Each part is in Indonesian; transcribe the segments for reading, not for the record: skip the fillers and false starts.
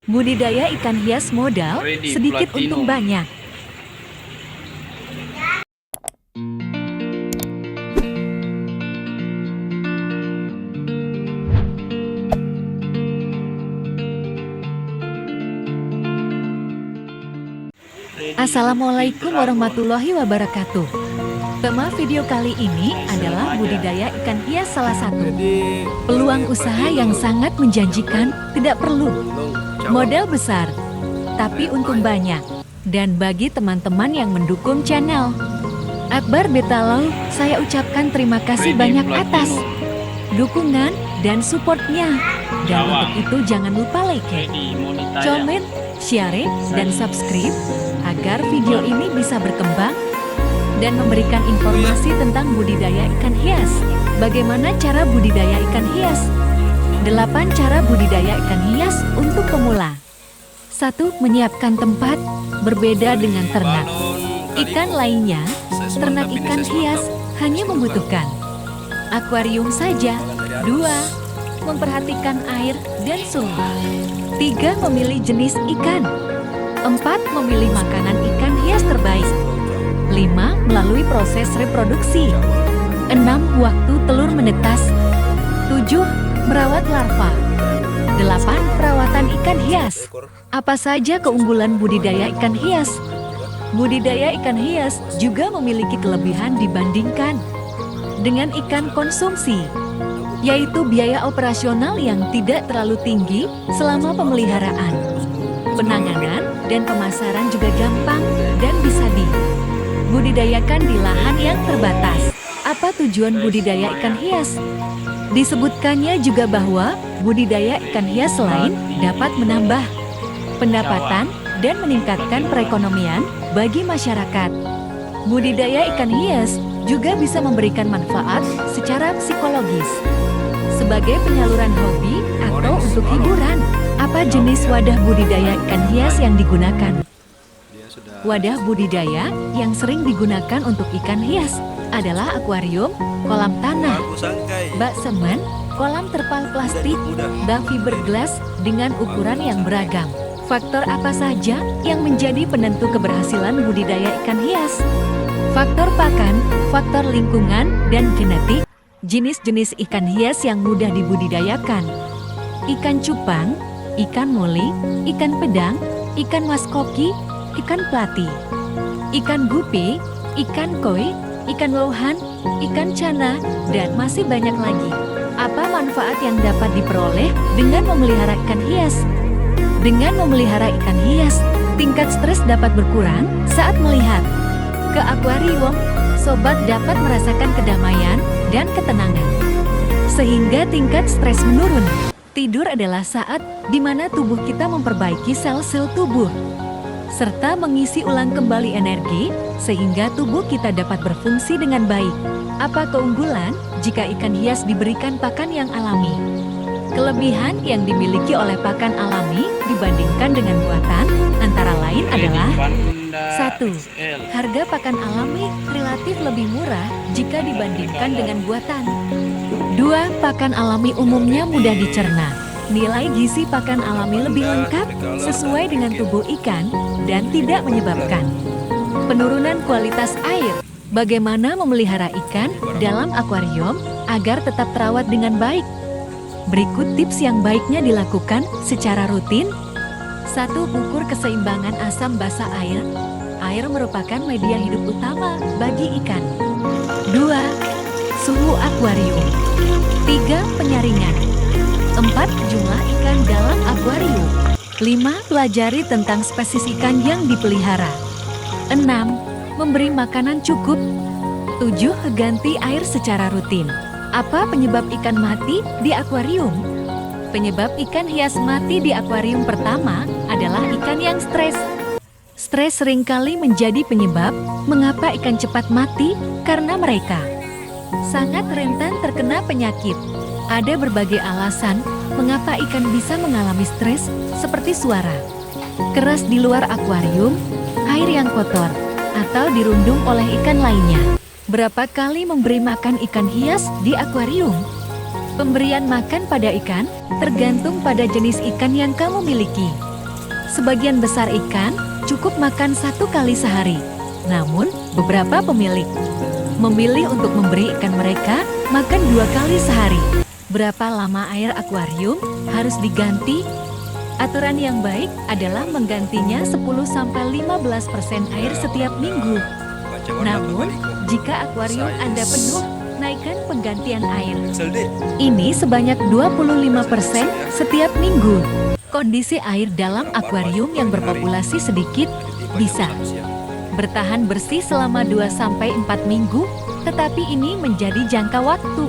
Budidaya ikan hias modal sedikit untung banyak. Assalamualaikum warahmatullahi wabarakatuh. Tema video kali ini adalah budidaya ikan hias, salah satu peluang usaha yang sangat menjanjikan. Tidak perlu modal besar, tapi untung banyak. Dan bagi teman-teman yang mendukung channel Akbar Betalau, saya ucapkan terima kasih banyak atas dukungan dan supportnya. Dan untuk itu jangan lupa like, comment, share, dan subscribe agar video ini bisa berkembang dan memberikan informasi tentang budidaya ikan hias. Bagaimana cara budidaya ikan hias? 8 cara budidaya ikan hias untuk pemula. 1. Menyiapkan tempat. Berbeda dengan ternak ikan lainnya, ternak ikan hias hanya membutuhkan akuarium saja. 2. Memperhatikan air dan suhu. 3. Memilih jenis ikan. 4. Memilih makanan ikan hias terbaik. 5. Melalui proses reproduksi. 6. Waktu telur menetas. 7. Merawat larva. 8. Perawatan ikan hias. Apa saja keunggulan budidaya ikan hias? Budidaya ikan hias juga memiliki kelebihan dibandingkan dengan ikan konsumsi, yaitu biaya operasional yang tidak terlalu tinggi selama pemeliharaan. Penanganan dan pemasaran juga gampang dan bisa dibudidayakan di lahan yang terbatas. Apa tujuan budidaya ikan hias? Disebutkannya juga bahwa budidaya ikan hias selain dapat menambah pendapatan dan meningkatkan perekonomian bagi masyarakat, budidaya ikan hias juga bisa memberikan manfaat secara psikologis sebagai penyaluran hobi atau untuk hiburan. Apa jenis wadah budidaya ikan hias yang digunakan? Wadah budidaya yang sering digunakan untuk ikan hias adalah akuarium, kolam tanah, bak semen, kolam terpal plastik, bak fiberglass dengan ukuran yang beragam. Faktor apa saja yang menjadi penentu keberhasilan budidaya ikan hias? Faktor pakan, faktor lingkungan, dan genetik. Jenis-jenis ikan hias yang mudah dibudidayakan: ikan cupang, ikan moli, ikan pedang, ikan maskoki, ikan plati, ikan gupi, ikan koi, ikan lohan, ikan cana, dan masih banyak lagi. Apa manfaat yang dapat diperoleh dengan memelihara ikan hias? Dengan memelihara ikan hias, tingkat stres dapat berkurang saat melihat ke akuarium. Sobat dapat merasakan kedamaian dan ketenangan, sehingga tingkat stres menurun. Tidur adalah saat di mana tubuh kita memperbaiki sel-sel tubuh, serta mengisi ulang kembali energi, sehingga tubuh kita dapat berfungsi dengan baik. Apa keunggulan jika ikan hias diberikan pakan yang alami? Kelebihan yang dimiliki oleh pakan alami dibandingkan dengan buatan antara lain adalah: 1. Harga pakan alami relatif lebih murah jika dibandingkan dengan buatan. 2. Pakan alami umumnya mudah dicerna. Nilai gizi pakan alami lebih lengkap sesuai dengan tubuh ikan dan tidak menyebabkan penurunan kualitas air. Bagaimana memelihara ikan dalam akuarium agar tetap terawat dengan baik? Berikut tips yang baiknya dilakukan secara rutin. 1. Ukur keseimbangan asam basa air. Air merupakan media hidup utama bagi ikan. 2. Suhu akuarium. 3. Penyaringan. 4. Jumlah ikan dalam akuarium. 5. Pelajari tentang spesies ikan yang dipelihara. 6. Memberi makanan cukup. 7. Ganti air secara rutin. Apa penyebab ikan mati di akuarium? Penyebab ikan hias mati di akuarium pertama adalah ikan yang stres. Stres seringkali menjadi penyebab mengapa ikan cepat mati, karena mereka sangat rentan terkena penyakit. Ada berbagai alasan mengapa ikan bisa mengalami stres, seperti suara keras di luar akuarium, air yang kotor, atau dirundung oleh ikan lainnya. Berapa kali memberi makan ikan hias di akuarium? Pemberian makan pada ikan tergantung pada jenis ikan yang kamu miliki. Sebagian besar ikan cukup makan 1 kali sehari. Namun, beberapa pemilik memilih untuk memberi ikan mereka makan 2 kali sehari. Berapa lama air akuarium harus diganti? Aturan yang baik adalah menggantinya 10-15% air setiap minggu. Namun, jika akuarium Anda penuh, naikkan penggantian air. Ini sebanyak 25% setiap minggu. Kondisi air dalam akuarium yang berpopulasi sedikit bisa bertahan bersih selama 2-4 minggu, tetapi ini menjadi jangka waktu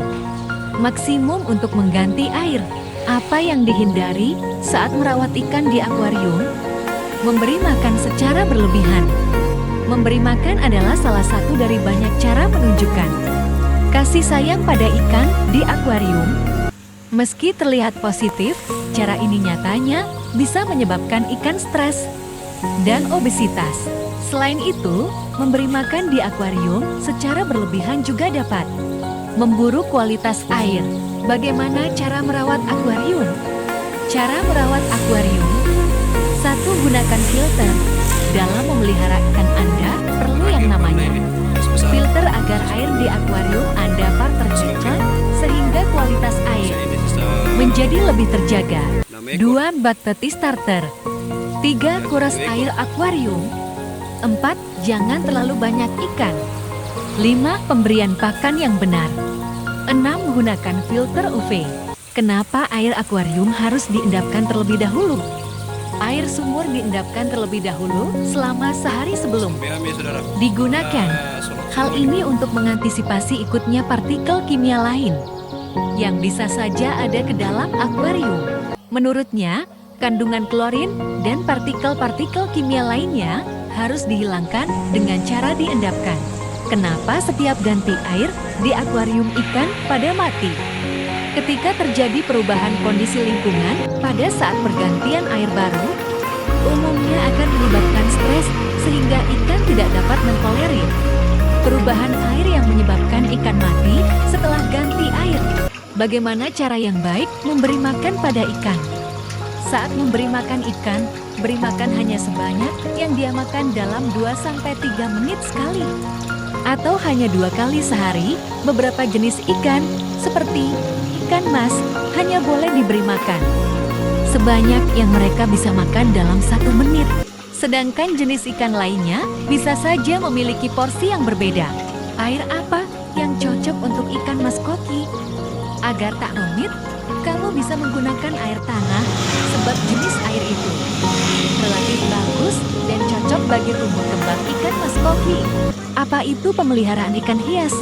maksimum untuk mengganti air. Apa yang dihindari saat merawat ikan di akuarium? Memberi makan secara berlebihan. Memberi makan adalah salah satu dari banyak cara menunjukkan kasih sayang pada ikan di akuarium. Meski terlihat positif, cara ini nyatanya bisa menyebabkan ikan stres dan obesitas. Selain itu, memberi makan di akuarium secara berlebihan juga dapat memburu kualitas air. Bagaimana cara merawat akuarium? Cara merawat akuarium: 1. Gunakan filter. Dalam memelihara ikan Anda, perlu yang namanya filter agar air di akuarium Anda tercecah sehingga kualitas air menjadi lebih terjaga. 2. Bak teti starter. 3. Kuras air akuarium. 4. Jangan terlalu banyak ikan. 5. Pemberian pakan yang benar. 6. Gunakan filter UV. Kenapa air akuarium harus diendapkan terlebih dahulu? Air sumur diendapkan terlebih dahulu selama sehari sebelum digunakan. Hal ini untuk mengantisipasi ikutnya partikel kimia lain yang bisa saja ada ke dalam akuarium. Menurutnya, kandungan klorin dan partikel-partikel kimia lainnya harus dihilangkan dengan cara diendapkan. Kenapa setiap ganti air di akuarium ikan pada mati? Ketika terjadi perubahan kondisi lingkungan pada saat pergantian air baru, umumnya akan menyebabkan stres sehingga ikan tidak dapat mentolerir perubahan air yang menyebabkan ikan mati setelah ganti air. Bagaimana cara yang baik memberi makan pada ikan? Saat memberi makan ikan, beri makan hanya sebanyak yang dia makan dalam 2-3 menit sekali. Atau hanya 2 kali sehari. Beberapa jenis ikan, seperti ikan mas, hanya boleh diberi makan sebanyak yang mereka bisa makan dalam 1 menit. Sedangkan jenis ikan lainnya bisa saja memiliki porsi yang berbeda. Air apa yang cocok untuk ikan mas koki? Agar tak rumit, kamu bisa menggunakan air tanah sebab jenis air itu relatif bagus dan cocok bagi tumbuh kembang ikan mas koki. Apa itu pemeliharaan ikan hias?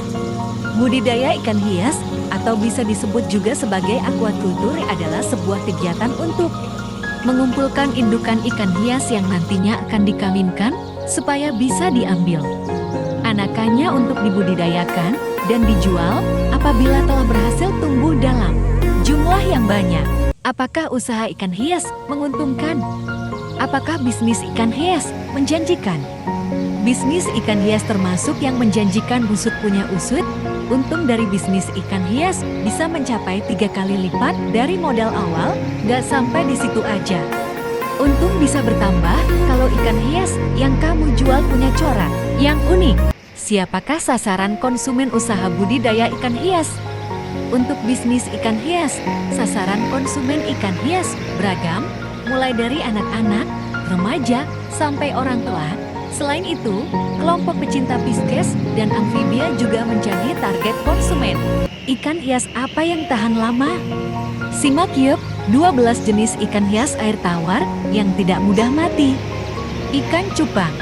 Budidaya ikan hias atau bisa disebut juga sebagai aquaculture adalah sebuah kegiatan untuk mengumpulkan indukan ikan hias yang nantinya akan dikawinkan supaya bisa diambil anakannya untuk dibudidayakan dan dijual apabila telah berhasil tumbuh dalam jumlah yang banyak. Apakah usaha ikan hias menguntungkan? Apakah bisnis ikan hias menjanjikan? Bisnis ikan hias termasuk yang menjanjikan usut punya usut. Untung dari bisnis ikan hias bisa mencapai 3 kali lipat dari modal awal, gak sampai di situ aja. Untung bisa bertambah kalau ikan hias yang kamu jual punya corak yang unik. Siapakah sasaran konsumen usaha budidaya ikan hias? Untuk bisnis ikan hias, sasaran konsumen ikan hias beragam, mulai dari anak-anak, remaja, sampai orang tua. Selain itu, kelompok pecinta pisces dan amfibia juga menjadi target konsumen. Ikan hias apa yang tahan lama? Simak yuk 12 jenis ikan hias air tawar yang tidak mudah mati. Ikan cupang,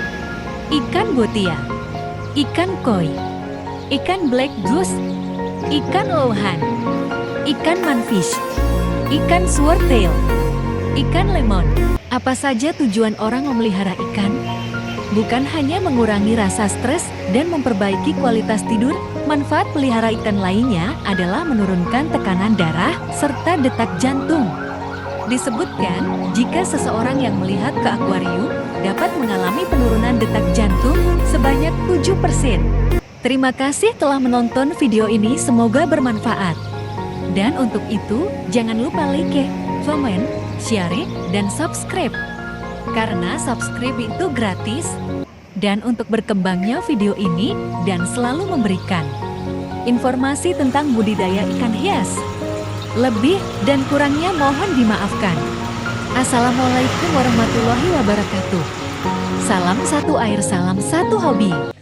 ikan botia, ikan koi, ikan black goose, ikan lohan, ikan manfish, ikan swordtail, ikan lemon. Apa saja tujuan orang memelihara ikan? Bukan hanya mengurangi rasa stres dan memperbaiki kualitas tidur, manfaat pelihara ikan lainnya adalah menurunkan tekanan darah serta detak jantung. Disebutkan, jika seseorang yang melihat ke akuarium dapat mengalami penurunan detak jantung sebanyak 7%. Terima kasih telah menonton video ini, semoga bermanfaat. Dan untuk itu, jangan lupa like, komen, share, dan subscribe. karena subscribe itu gratis. Dan untuk berkembangnya video ini dan selalu memberikan informasi tentang budidaya ikan hias. Lebih dan kurangnya mohon dimaafkan. Assalamualaikum warahmatullahi wabarakatuh. Salam satu air, salam satu hobi.